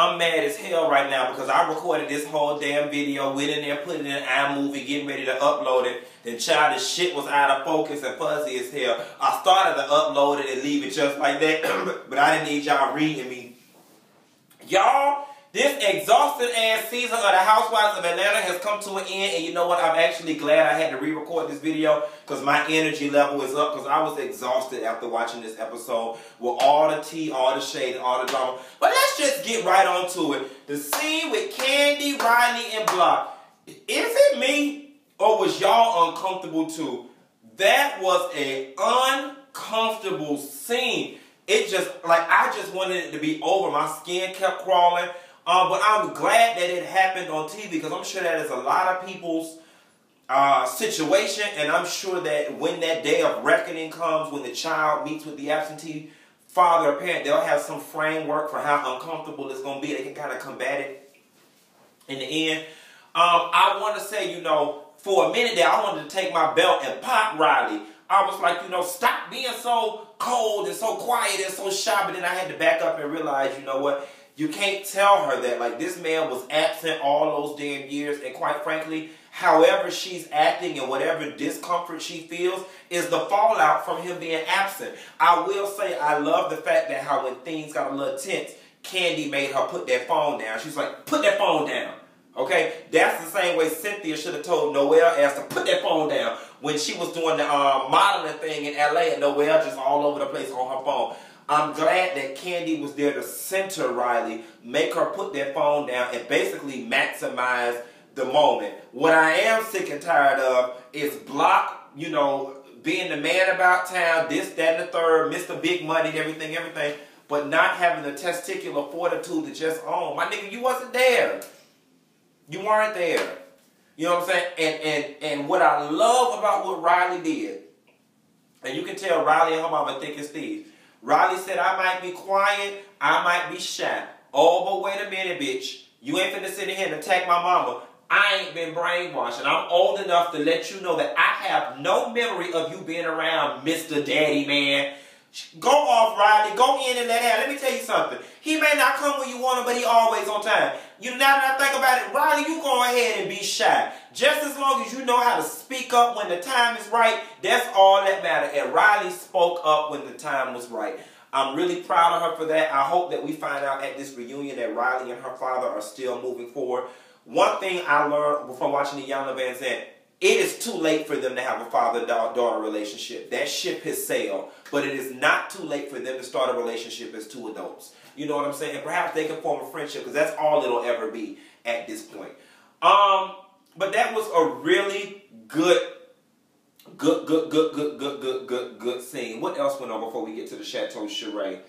I'm mad as hell right now because I recorded this whole damn video, went in there, put it in iMovie, getting ready to upload it. Then child, this shit was out of focus and fuzzy as hell. I started to upload it and leave it just like that, but I didn't need y'all reading me. Y'all, this exhausting ass season of the Housewives of Atlanta has come to an end, and you know what? I'm actually glad I had to re-record this video because my energy level is up because I was exhausted after watching this episode with all the tea, all the shade, and all the drama. But let's just get right on to it. The scene with Kandi, Riley, and Block. Is it me or was y'all uncomfortable too? That was an uncomfortable scene. It just, like, I just wanted it to be over. My skin kept crawling. But I'm glad that it happened on TV because I'm sure that is a lot of people's situation. And I'm sure that when that day of reckoning comes, when the child meets with the absentee father or parent, they'll have some framework for how uncomfortable it's going to be. They can kind of combat it in the end. I want to say, you know, for a minute there, I wanted to take my belt and pop Riley. I was like, you know, stop being so cold and so quiet and so shy. But then I had to back up and realize, you know what? You can't tell her that. Like, this man was absent all those damn years. And quite frankly, however she's acting and whatever discomfort she feels is the fallout from him being absent. I will say I love the fact that how when things got a little tense, Kandi made her put that phone down. She's like, put that phone down. Okay? That's the same way Cynthia should have told Noelle as to put that phone down when she was doing the modeling thing in LA and Noelle just all over the place on her phone. I'm glad that Kandi was there to center Riley, make her put that phone down, and basically maximize the moment. What I am sick and tired of is Block, you know, being the man about town, this, that, and the third, Mr. Big Money, everything, but not having the testicular fortitude to just own. My nigga, you wasn't there. You weren't there. You know what I'm saying? And what I love about what Riley did, and you can tell Riley and her mama thick as thieves. Riley said, I might be quiet, I might be shy. Oh, but wait a minute, bitch. You ain't finna sit in here and attack my mama. I ain't been brainwashed, and I'm old enough to let you know that I have no memory of you being around Mr. Daddy, man. Go off, Riley. Go in and let her. Let me tell you something. He may not come when you want him, but he always on time. You now that I think about it, Riley, you go ahead and be shy. Just as long as you know how to speak up when the time is right, that's all that matters. And Riley spoke up when the time was right. I'm really proud of her for that. I hope that we find out at this reunion that Riley and her father are still moving forward. One thing I learned from watching the Yana Van Zandt, it is too late for them to have a father-daughter relationship. That ship has sailed. But it is not too late for them to start a relationship as two adults. You know what I'm saying? And perhaps they can form a friendship because that's all it'll ever be at this point. But that was a really good scene. What else went on before we get to the Chateau Shereé?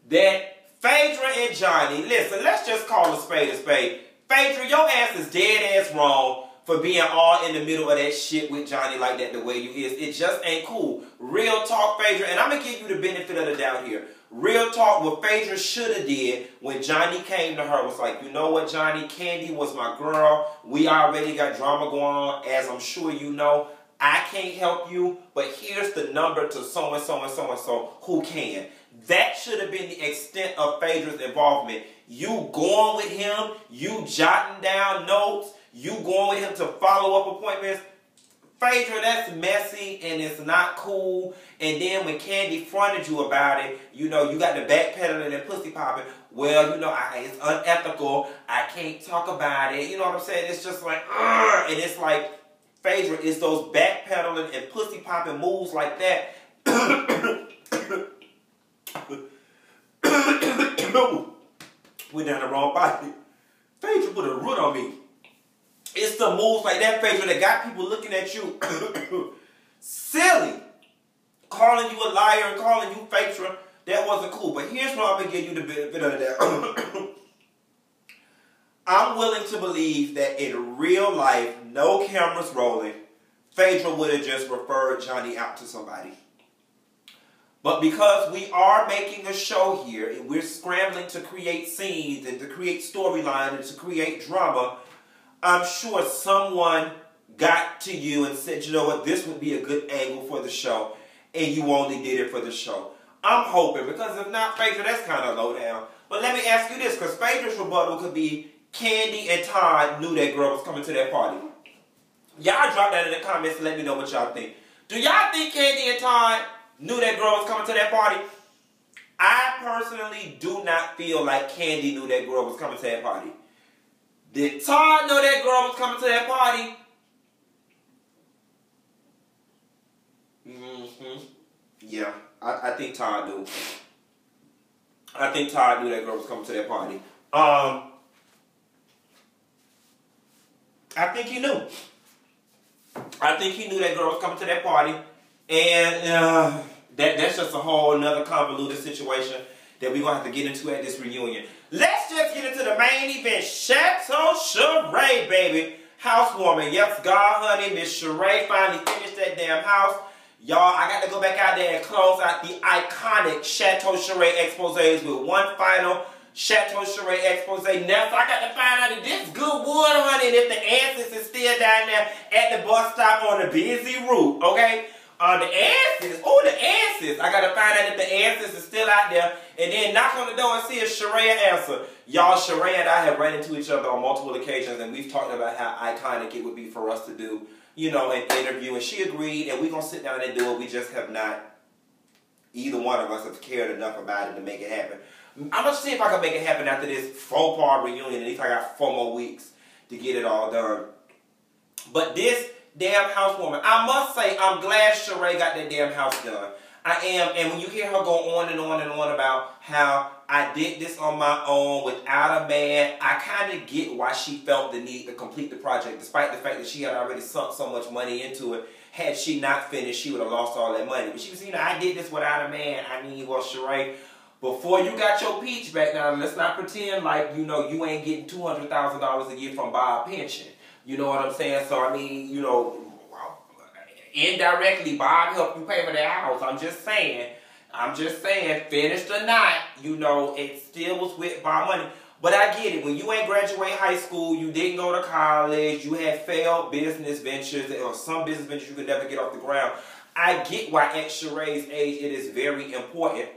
That Phaedra and Johnny, listen, let's just call a spade a spade. Phaedra, your ass is dead ass wrong for being all in the middle of that shit with Johnny like that the way you is. It just ain't cool. Real talk, Phaedra, and I'm going to give you the benefit of the doubt here. Real talk, what Phaedra should have did when Johnny came to her was like, you know what, Johnny, Kandi was my girl. We already got drama going on, as I'm sure you know. I can't help you, but here's the number to so-and-so and so-and-so who can. That should have been the extent of Phaedra's involvement. You going with him, you jotting down notes, you going with him to follow up appointments. Phaedra, that's messy and it's not cool. And then when Kandi fronted you about it, you know, you got the backpedaling and pussy popping. Well, you know, it's unethical. I can't talk about it. You know what I'm saying? It's just like, and it's like, Phaedra, it's those backpedaling and pussy popping moves like that. We're down the wrong body. Phaedra put a root on me. It's the moves like that, Phaedra, that got people looking at you silly. Calling you a liar and calling you Phaedra, that wasn't cool. But here's what I'm going to give you the benefit of that. I'm willing to believe that in real life, no cameras rolling, Phaedra would have just referred Johnny out to somebody. But because we are making a show here, and we're scrambling to create scenes and to create storyline and to create drama, I'm sure someone got to you and said, you know what, this would be a good angle for the show, and you only did it for the show. I'm hoping, because if not Phaedra, that's kind of low down. But let me ask you this, because Phaedra's rebuttal could be Kandi and Todd knew that girl was coming to that party. Y'all drop that in the comments and let me know what y'all think. Do y'all think Kandi and Todd knew that girl was coming to that party? I personally do not feel like Kandi knew that girl was coming to that party. Did Todd know that girl was coming to that party? Yeah, I think Todd knew. I think Todd knew that girl was coming to that party. I think he knew. I think he knew that girl was coming to that party. And that's just a whole nother convoluted situation that we're going to have to get into at this reunion. Let's just get into the main event. Chateau Shereé, baby. Housewarming. Yes, God, honey. Miss Shereé finally finished that damn house. Y'all, I got to go back out there and close out the iconic Chateau Shereé exposés with one final Chateau Shereé expose. Now, so I got to find out if this good wood, honey, and if the answers is still down there at the bus stop on the busy route, okay? The answers, the answers. I got to find out if the answers is still out there, and then knock on the door and see if Shereé answer. Y'all, Shereé and I have run into each other on multiple occasions, and we've talked about how iconic it would be for us to do, you know, an interview, and she agreed, and we're going to sit down and do it. We just have not, either one of us have cared enough about it to make it happen. I'm going to see if I can make it happen after this 4-part reunion. At least I got 4 more weeks to get it all done. But this damn housewarming, I must say, I'm glad Shereé got that damn house done. I am, and when you hear her go on and on and on about how I did this on my own without a man, I kind of get why she felt the need to complete the project, despite the fact that she had already sunk so much money into it. Had she not finished, she would have lost all that money. But she was, you know, I did this without a man. I mean, well, Shereé, before you got your peach back now, let's not pretend like, you know, you ain't getting $200,000 a year from Bob pension. You know what I'm saying? So, I mean, you know, indirectly, Bob helped you pay for that house. I'm just saying, finished or not, you know, it still was with Bob money. But I get it. When you ain't graduate high school, you didn't go to college, you had failed business ventures, or some business ventures you could never get off the ground. I get why at Shereé's age it is very important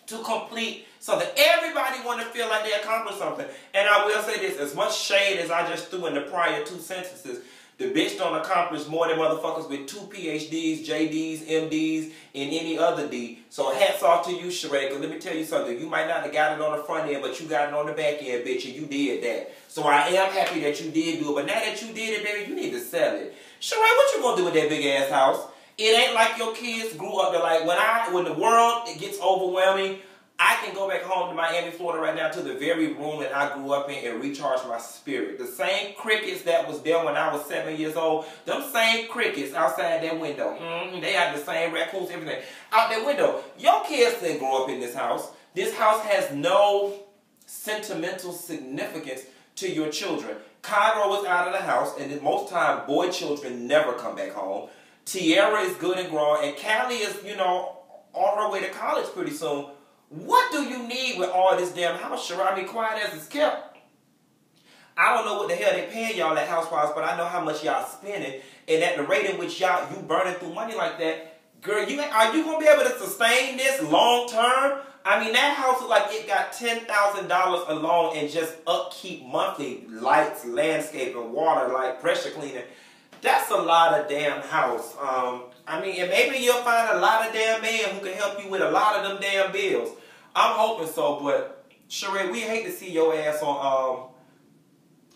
to complete something. Everybody want to feel like they accomplished something. And I will say this, as much shade as I just threw in the prior 2 sentences, the bitch don't accomplish more than motherfuckers with 2 PhDs, JDs, MDs, and any other D. So hats off to you, Shereé, because let me tell you something. You might not have got it on the front end, but you got it on the back end, bitch, and you did that. So I am happy that you did do it. But now that you did it, baby, you need to sell it. Shereé, what you gonna do with that big ass house? It ain't like your kids grew up. They're like, when the world it gets overwhelming, I can go back home to Miami, Florida right now to the very room that I grew up in and recharge my spirit. The same crickets that was there when I was 7 years old, them same crickets outside that window. They have the same raccoons, everything out that window. Your kids didn't grow up in this house. This house has no sentimental significance to your children. Cairo was out of the house, and most time boy children never come back home. Tiara is good and grown, and Callie is, you know, on her way to college pretty soon. What do you need with all this damn house, Shereé? I mean, quiet as it's kept. I don't know what the hell they paying y'all at Housewives, but I know how much y'all spending. And at the rate in which y'all you burning through money like that, girl, are you gonna be able to sustain this long term? I mean, that house look like it got $10,000 alone in just upkeep monthly, lights, landscaping, water, like pressure cleaning. That's a lot of damn house. I mean, and maybe you'll find a lot of damn men who can help you with a lot of them damn bills. I'm hoping so, but Shereé, we hate to see your ass on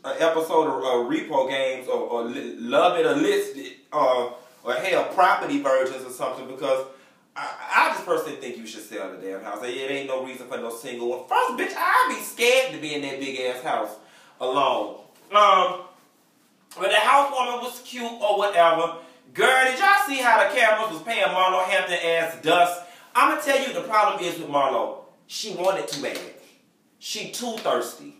an episode of Repo Games or Love It or List It or hell, Property Virgins or something, because I just personally think you should sell the damn house. It ain't no reason for no single one. First, bitch, I'd be scared to be in that big ass house alone. But the housewoman was cute or whatever. Girl, did y'all see how the cameras was paying Marlo Hampton ass dust? I'm going to tell you the problem is with Marlo. She wanted too bad. She too thirsty.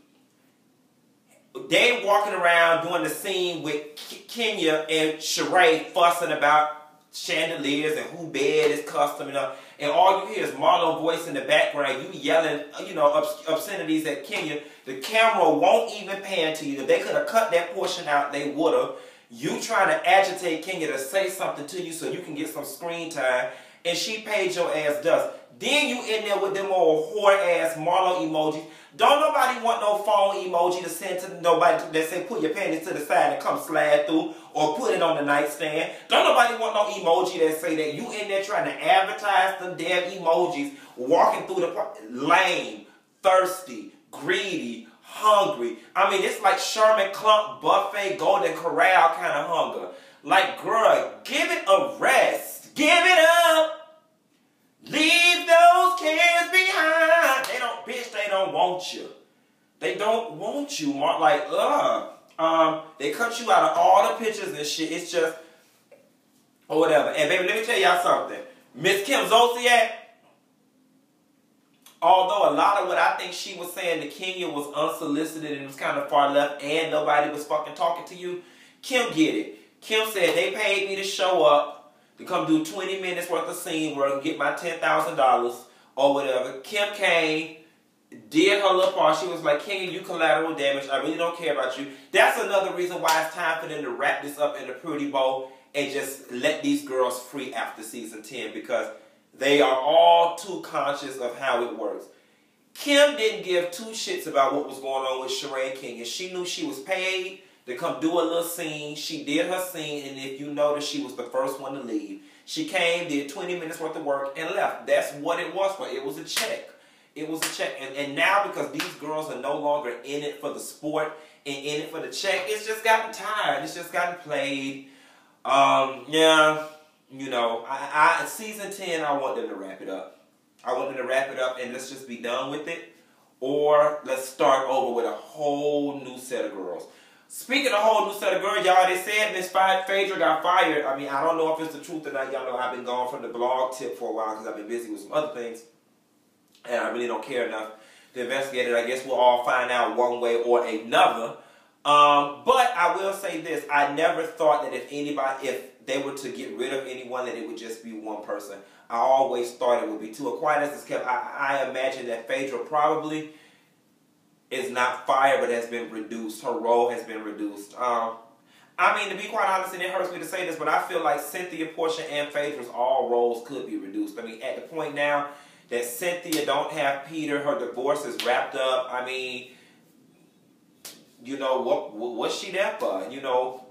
They walking around doing the scene with Kenya and Shereé fussing about chandeliers and who bed is custom and all you hear is Marlo voice in the background. You yelling, you know, obscenities at Kenya. The camera won't even pan to you. If they could have cut that portion out, they would have. You trying to agitate Kenya to say something to you so you can get some screen time. and she paid your ass dust. Then you in there with them old whore-ass Marlo emojis. Don't nobody want no phone emoji to send to nobody that say put your panties to the side and come slide through or put it on the nightstand. Don't nobody want no emoji that say that. You in there trying to advertise them damn emojis walking through the lame, thirsty, greedy, hungry. I mean, it's like Sherman Klump buffet Golden Corral kind of hunger. Like, girl, give it a rest. Give it up. Leave those kids behind. They don't, bitch, they don't want you. They don't want you, Mark. Like, they cut you out of all the pictures and shit. It's just, or whatever. And baby, let me tell y'all something. Miss Kim Zolciak, although a lot of what I think she was saying to Kenya was unsolicited and it was kind of far left and nobody was fucking talking to you, Kim get it. Kim said they paid me to show up, to come do 20 minutes worth of scene work and get my $10,000 or whatever. Kim came, did her little part. She was like, Kenya, you collateral damage. I really don't care about you. That's another reason why it's time for them to wrap this up in a pretty bow and just let these girls free after season 10 because they are all too conscious of how it works. Kim didn't give two shits about what was going on with Shereé and Kenya. She knew she was paid to come do a little scene. She did her scene, and if you notice, she was the first one to leave. She came, did 20 minutes worth of work, and left. That's what it was for. It was a check. It was a check. And now, because these girls are no longer in it for the sport and in it for the check, it's just gotten tired. It's just gotten played. Yeah, you know, season 10, I want them to wrap it up. I want them to wrap it up, and let's just be done with it. Or let's start over with a whole new set of girls. Speaking of a whole new set of girls, y'all, they said Miss Phaedra got fired. I mean, I don't know if it's the truth or not. Y'all know I've been gone from the blog tip for a while because I've been busy with some other things. And I really don't care enough to investigate it. I guess we'll all find out one way or another. But I will say this. I never thought that if they were to get rid of anyone, that it would just be one person. I always thought it would be two. Quiet as it's kept, I imagine that Phaedra probably is not fired, but has been reduced. Her role has been reduced. I mean, to be quite honest, and it hurts me to say this, but I feel like Cynthia, Porsha, and Phaedra's all roles could be reduced. I mean, at the point now that Cynthia don't have Peter, her divorce is wrapped up. I mean, you know, what's she there for? You know,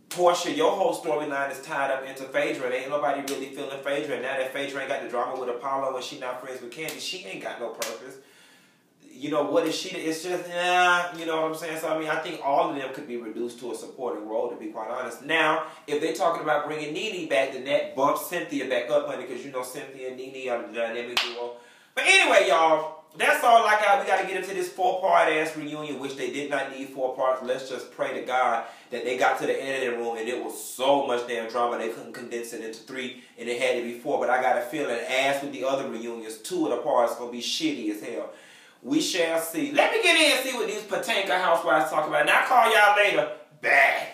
Porsha, your whole storyline is tied up into Phaedra, and ain't nobody really feeling Phaedra. And now that Phaedra ain't got the drama with Apollo and she not friends with Kandi, she ain't got no purpose. You know, what is she? It's just, you know what I'm saying? So, I mean, I think all of them could be reduced to a supporting role, to be quite honest. Now, if they're talking about bringing Nene back, then that bumps Cynthia back up, honey, because you know Cynthia and Nene are the dynamic duo. But anyway, y'all, that's all we got to get into this 4-part-ass reunion, which they did not need 4 parts. Let's just pray to God that they got to the editing room and it was so much damn drama they couldn't condense it into 3 and it had to be 4. But I got a feeling, as with the other reunions, 2 of the parts going to be shitty as hell. We shall see. Let me get in and see what these Patanka housewives talk about. And I'll call y'all later. Bye.